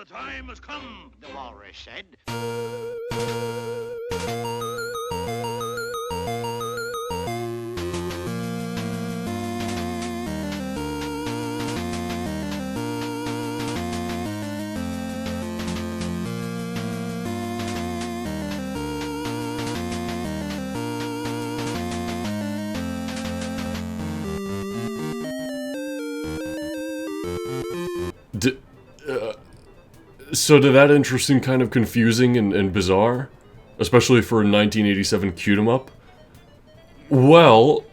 the time has come, the walrus said. So did that interesting kind of confusing and bizarre? Especially for a 1987 Q-em-up? Well,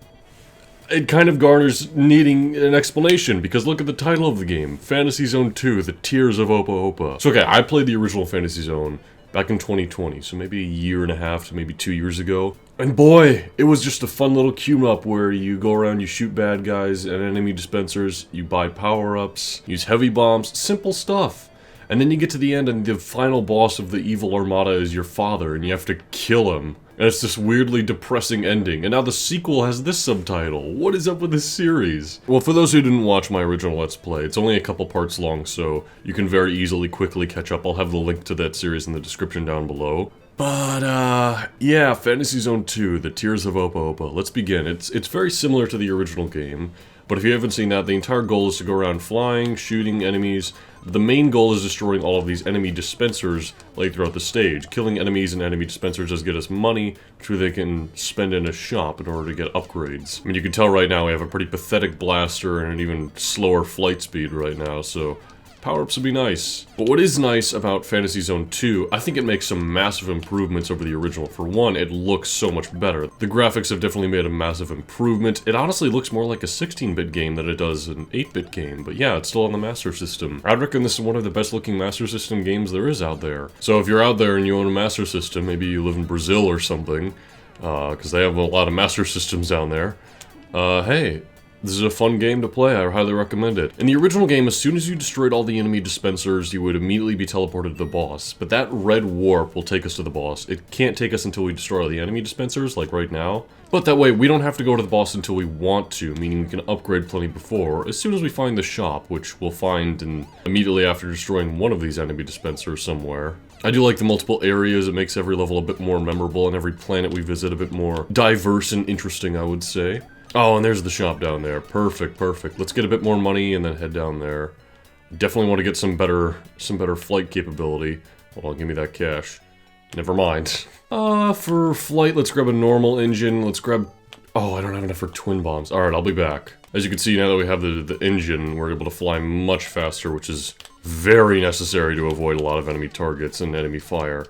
it kind of garners needing an explanation, because look at the title of the game, Fantasy Zone 2, The Tears of Opa-Opa. So okay, I played the original Fantasy Zone back in 2020, so maybe a year and a half to maybe 2 years ago. And boy, it was just a fun little Q-em-up where you go around, you shoot bad guys and enemy dispensers, you buy power-ups, use heavy bombs, simple stuff. And then you get to the end and the final boss of the evil armada is your father and you have to kill him. And it's this weirdly depressing ending. And now the sequel has this subtitle. What is up with this series? Well, for those who didn't watch my original Let's Play, it's only a couple parts long, so you can very easily, quickly catch up. I'll have the link to that series in the description down below. But, yeah, Fantasy Zone 2, The Tears of Opa-Opa. Let's begin. It's very similar to the original game, but if you haven't seen that, the entire goal is to go around flying, shooting enemies. The main goal is destroying all of these enemy dispensers laid throughout the stage. Killing enemies and enemy dispensers does get us money, which they can spend in a shop in order to get upgrades. I mean, you can tell right now we have a pretty pathetic blaster and an even slower flight speed right now, so power-ups would be nice. But what is nice about Fantasy Zone 2, I think it makes some massive improvements over the original. For one, it looks so much better. The graphics have definitely made a massive improvement. It honestly looks more like a 16-bit game than it does an 8-bit game, but yeah, it's still on the Master System. I'd reckon this is one of the best-looking Master System games there is out there. So if you're out there and you own a Master System, maybe you live in Brazil or something, because they have a lot of Master Systems down there, hey, this is a fun game to play, I highly recommend it. In the original game, as soon as you destroyed all the enemy dispensers, you would immediately be teleported to the boss. But that red warp will take us to the boss. It can't take us until we destroy all the enemy dispensers, like right now. But that way, we don't have to go to the boss until we want to, meaning we can upgrade plenty before, as soon as we find the shop, which we'll find immediately after destroying one of these enemy dispensers somewhere. I do like the multiple areas, it makes every level a bit more memorable, and every planet we visit a bit more diverse and interesting, I would say. Oh, and there's the shop down there. Perfect, perfect. Let's get a bit more money and then head down there. Definitely want to get some better flight capability. Hold on, give me that cash. Never mind. For flight, let's grab a normal engine. Let's grab... Oh, I don't have enough for twin bombs. Alright, I'll be back. As you can see, now that we have the engine, we're able to fly much faster, which is very necessary to avoid a lot of enemy targets and enemy fire.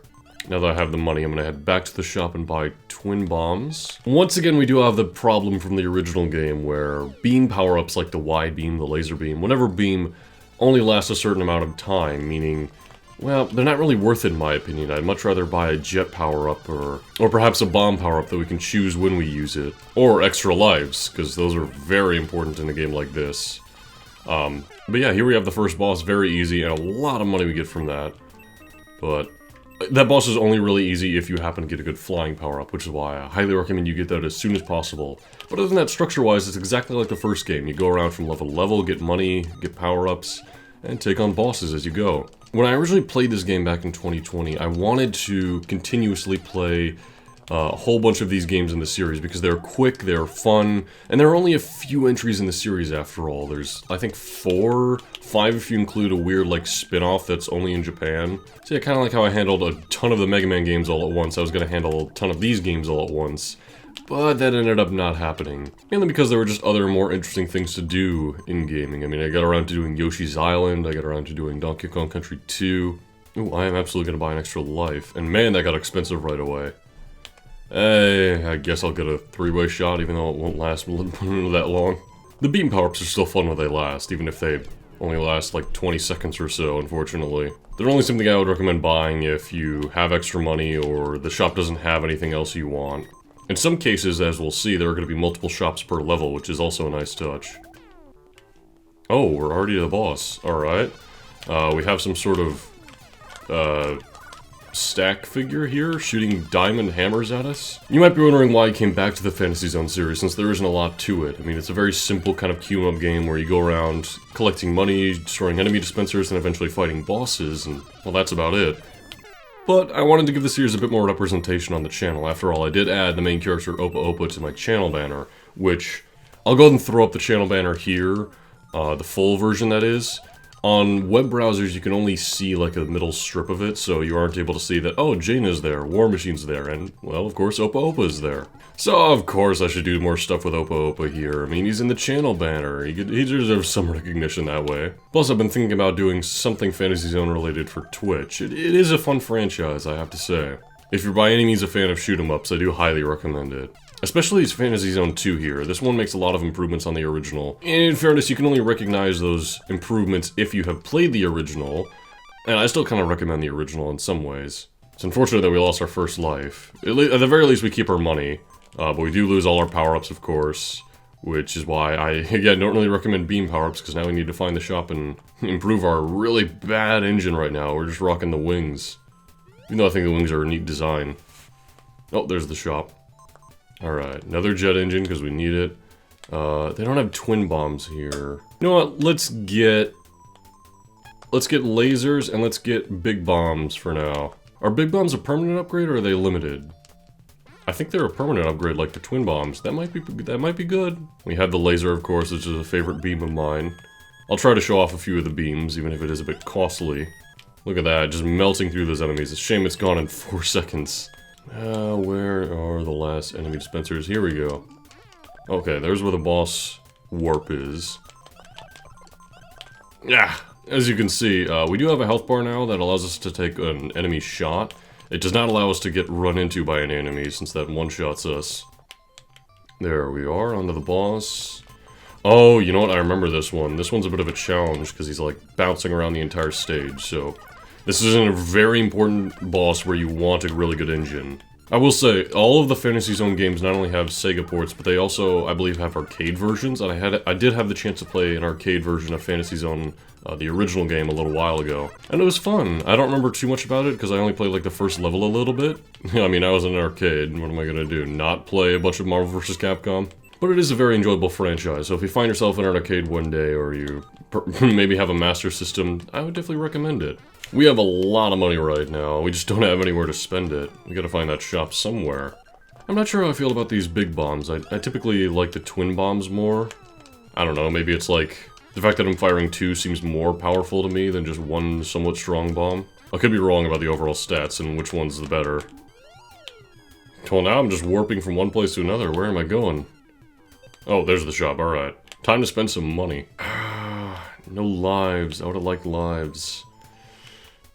Now that I have the money, I'm gonna head back to the shop and buy twin bombs. Once again, we do have the problem from the original game where beam power-ups like the wide beam, the laser beam, whatever beam only lasts a certain amount of time, meaning, well, they're not really worth it in my opinion. I'd much rather buy a jet power-up or perhaps a bomb power-up that we can choose when we use it. Or extra lives, because those are very important in a game like this. But yeah, here we have the first boss, very easy, and a lot of money we get from that. But that boss is only really easy if you happen to get a good flying power-up, which is why I highly recommend you get that as soon as possible. But other than that, structure-wise, it's exactly like the first game. You go around from level to level, get money, get power-ups, and take on bosses as you go. When I originally played this game back in 2020, I wanted to continuously play a whole bunch of these games in the series because they're quick, they're fun, and there are only a few entries in the series after all. There's, I think, 4, 5 if you include a weird, like, spin-off that's only in Japan. So yeah, kind of like how I handled a ton of the Mega Man games all at once, I was going to handle a ton of these games all at once. But that ended up not happening. Mainly because there were just other more interesting things to do in gaming. I mean, I got around to doing Yoshi's Island, I got around to doing Donkey Kong Country 2. Ooh, I am absolutely going to buy an extra life. And man, that got expensive right away. Hey, I guess I'll get a 3-way shot, even though it won't last that long. The beam power-ups are still fun when they last, even if they only last like 20 seconds or so, unfortunately. They're only something I would recommend buying if you have extra money or the shop doesn't have anything else you want. In some cases, as we'll see, there are going to be multiple shops per level, which is also a nice touch. Oh, we're already the boss. Alright. We have some sort of, stack figure here, shooting diamond hammers at us. You might be wondering why I came back to the Fantasy Zone series, since there isn't a lot to it. I mean, it's a very simple kind of queue-up game where you go around collecting money, destroying enemy dispensers, and eventually fighting bosses, and, well, that's about it. But I wanted to give the series a bit more representation on the channel. After all, I did add the main character Opa-Opa to my channel banner, which I'll go ahead and throw up the channel banner here, the full version that is. On web browsers, you can only see like a middle strip of it, so you aren't able to see that, oh, Jaina's there, War Machine's there, and, well, of course, Opa-Opa's there. So, of course, I should do more stuff with Opa-Opa here. I mean, he's in the channel banner. He deserves some recognition that way. Plus, I've been thinking about doing something Fantasy Zone related for Twitch. It is a fun franchise, I have to say. If you're by any means a fan of shoot-em-ups, I do highly recommend it. Especially Fantasy Zone 2 here. This one makes a lot of improvements on the original. In fairness, you can only recognize those improvements if you have played the original, and I still kind of recommend the original in some ways. It's unfortunate that we lost our first life. At the very least, we keep our money, but we do lose all our power-ups, of course, which is why I, again, don't really recommend beam power-ups, because now we need to find the shop and improve our really bad engine right now. We're just rocking the wings. Even though I think the wings are a neat design. Oh, there's the shop. Alright, another jet engine, because we need it. They don't have twin bombs here. You know what, let's get lasers, and let's get big bombs for now. Are big bombs a permanent upgrade, or are they limited? I think they're a permanent upgrade, like the twin bombs. That might be good. We have the laser, of course, which is a favorite beam of mine. I'll try to show off a few of the beams, even if it is a bit costly. Look at that, just melting through those enemies. It's a shame it's gone in 4 seconds. Where are the last enemy dispensers? Here we go. Okay, there's where the boss warp is. Yeah, as you can see, we do have a health bar now that allows us to take an enemy shot. It does not allow us to get run into by an enemy, since that one-shots us. There we are, onto the boss. Oh, you know what? I remember this one. This one's a bit of a challenge, because he's, like, bouncing around the entire stage, so... This is a very important boss where you want a really good engine. I will say, all of the Fantasy Zone games not only have Sega ports, but they also, I believe, have arcade versions, and I did have the chance to play an arcade version of Fantasy Zone, the original game, a little while ago. And it was fun. I don't remember too much about it, because I only played, like, the first level a little bit. I mean, I was in an arcade, what am I gonna do, not play a bunch of Marvel vs. Capcom? But it is a very enjoyable franchise, so if you find yourself in an arcade one day, or you maybe have a Master System, I would definitely recommend it. We have a lot of money right now, we just don't have anywhere to spend it. We gotta find that shop somewhere. I'm not sure how I feel about these big bombs. I typically like the twin bombs more. I don't know, maybe it's like... The fact that I'm firing 2 seems more powerful to me than just one somewhat strong bomb. I could be wrong about the overall stats and which one's the better. Well, now I'm just warping from one place to another. Where am I going? Oh, there's the shop, alright. Time to spend some money. No lives. I would've liked lives.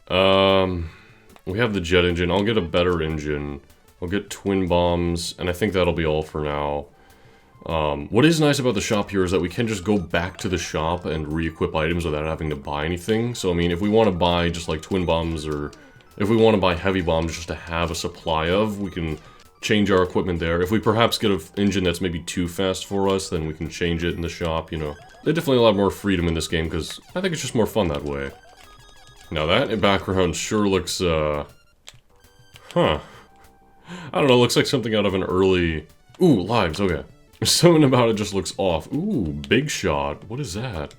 We have the jet engine. I'll get a better engine. I'll get twin bombs, and I think that'll be all for now. What is nice about the shop here is that we can just go back to the shop and re-equip items without having to buy anything. So, I mean, if we want to buy just like twin bombs, or if we want to buy heavy bombs just to have a supply of, we can change our equipment there. If we perhaps get an engine that's maybe too fast for us, then we can change it in the shop, you know. There's definitely a lot more freedom in this game, because I think it's just more fun that way. Now that background sure looks, I don't know, looks like something out of an early... Ooh, lives, okay. Something about it just looks off. Ooh, big shot. What is that?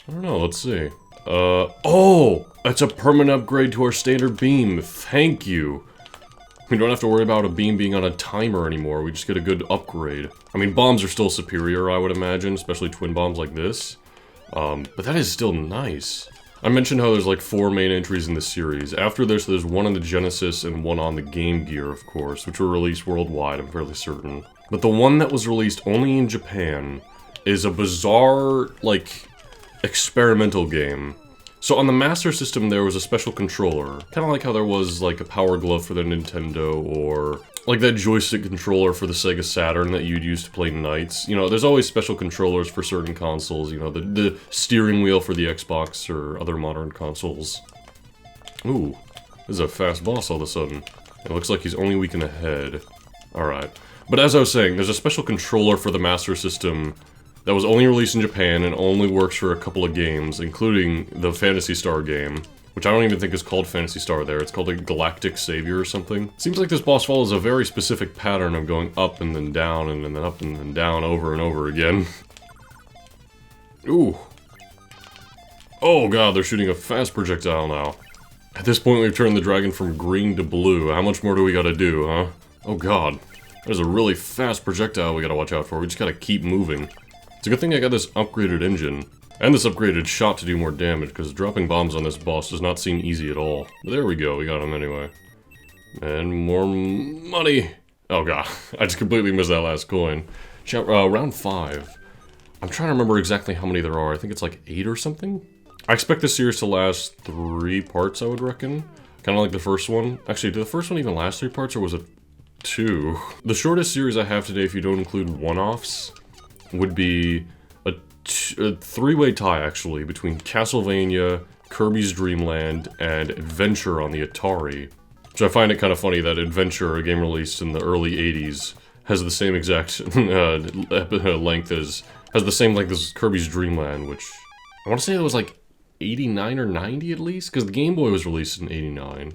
I don't know, let's see. Oh! That's a permanent upgrade to our standard beam. Thank you. We don't have to worry about a beam being on a timer anymore. We just get a good upgrade. I mean, bombs are still superior, I would imagine, especially twin bombs like this. But that is still nice. I mentioned how there's like 4 main entries in the series. After this, there's one on the Genesis and one on the Game Gear, of course, which were released worldwide, I'm fairly certain. But the one that was released only in Japan is a bizarre, like, experimental game. So on the Master System, there was a special controller. Kind of like how there was, like, a Power Glove for the Nintendo, or like that joystick controller for the Sega Saturn that you'd use to play Knights. You know, there's always special controllers for certain consoles, you know, the steering wheel for the Xbox or other modern consoles. Ooh, this is a fast boss all of a sudden. It looks like he's only weak in the head. Alright. But as I was saying, there's a special controller for the Master System that was only released in Japan and only works for a couple of games, including the Phantasy Star game. which I don't even think is called Phantasy Star there. It's called a Galactic Savior or something. Seems like this boss follows a very specific pattern of going up and then down and then up and then down over and over again. Ooh. Oh god, they're shooting a fast projectile now. At this point, we've turned the dragon from green to blue. How much more do we gotta do, huh? Oh god. There's a really fast projectile we gotta watch out for. We just gotta keep moving. It's a good thing I got this upgraded engine. And this upgraded shot to do more damage, because dropping bombs on this boss does not seem easy at all. But there we go, we got him anyway. And more money! Oh god, I just completely missed that last coin. Round 5. I'm trying to remember exactly how many there are. I think it's like 8 or something? I expect this series to last 3 parts, I would reckon. Kind of like the first one. Actually, did the first one even last 3 parts, or was it 2? The shortest series I have today, if you don't include one-offs, would be a 3-way tie, actually, between Castlevania, Kirby's Dream Land, and Adventure on the Atari. So I find it kind of funny that Adventure, a game released in the early 80s, has the same exact length as... has the same length as Kirby's Dream Land, which... I want to say it was like 89 or 90 at least? Because the Game Boy was released in 89.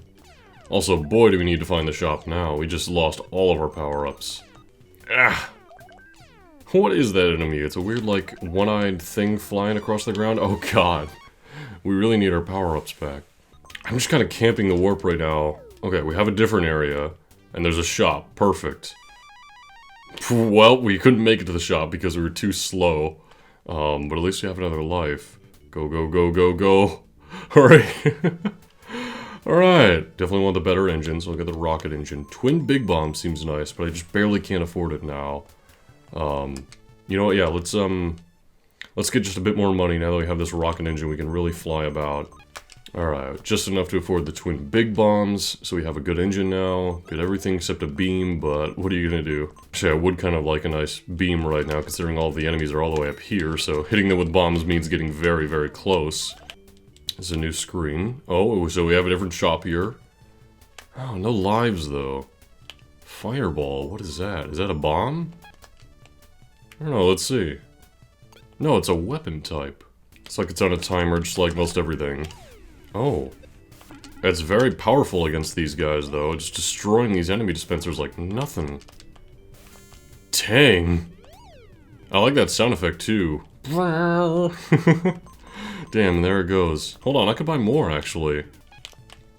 Also, boy do we need to find the shop now. We just lost all of our power-ups. Ah! What is that enemy? It's a weird, like, one-eyed thing flying across the ground? Oh god. We really need our power-ups back. I'm just kind of camping the warp right now. Okay, we have a different area, and there's a shop. Perfect. Well, we couldn't make it to the shop because we were too slow. But at least we have another life. Go, go, go, go, go. Alright. Alright. Definitely want the better engine, so I'll get the rocket engine. Twin Big Bomb seems nice, but I just barely can't afford it now. You know what, yeah, let's get just a bit more money now that we have this rocket engine. We can really fly about. Alright, just enough to afford the Twin Big Bombs, so we have a good engine now. Good everything except a beam, but what are you gonna do? Actually, I would kind of like a nice beam right now, considering all of the enemies are all the way up here, so hitting them with bombs means getting very, very close. There's a new screen. Oh, so we have a different shop here. Oh, no lives, though. Fireball, what is that? Is that a bomb? I don't know, let's see. No, it's a weapon type. It's like it's on a timer, just like most everything. Oh. It's very powerful against these guys, though. It's destroying these enemy dispensers like nothing. Dang. I like that sound effect, too. Damn, there it goes. Hold on, I could buy more, actually.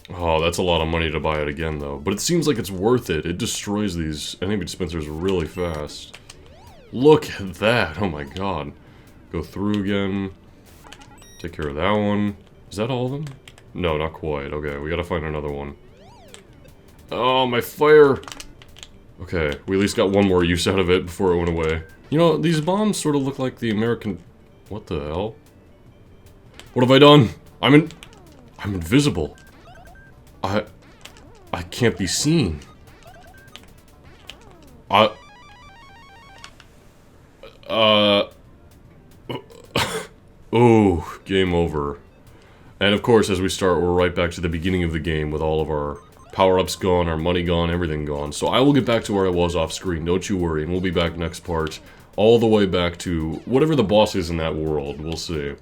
Oh, that's a lot of money to buy it again, though. But it seems like it's worth it. It destroys these enemy dispensers really fast. Look at that. Oh my god. Go through again. Take care of that one. Is that all of them? No, not quite. Okay, we gotta find another one. Oh, my fire! Okay, we at least got one more use out of it before it went away. You know, these bombs sort of look like the American... What the hell? What have I done? I'm invisible. I can't be seen. Oh, game over. And of course, as we start, we're right back to the beginning of the game with all of our power-ups gone, our money gone, everything gone. So I will get back to where I was off screen, don't you worry, and we'll be back next part, all the way back to whatever the boss is in that world, we'll see.